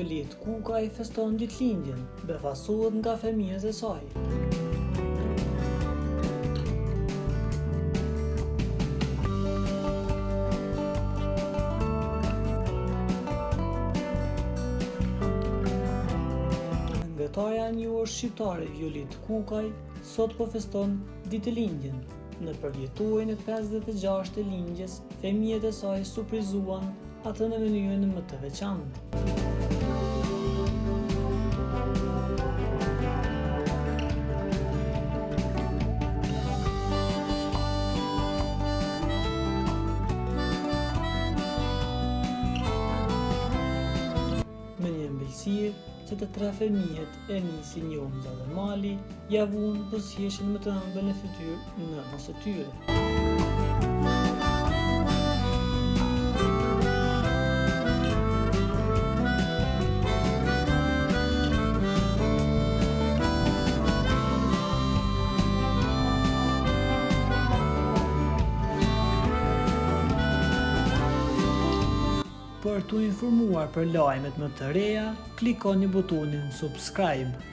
Violet Kukaj feston ditëlindjen, befasuhet nga fëmijët e saj. Ngëtarja e njohur shqiptare Violet Kukaj sot po feston ditëlindjen. Në përjetuajin e 56 të lindjes, fëmijët e saj surprizuan atë në mënyrën më të veçantë. Me një ëmbëlsirë që të 3 fëmijët Enisi, Njomza dhe Mali ja vuan buzëqeshjen më të ëmbël në fytyrë nënës së tyre. Për t'u informuar për lajmet më të reja, klikoni butonin subscribe.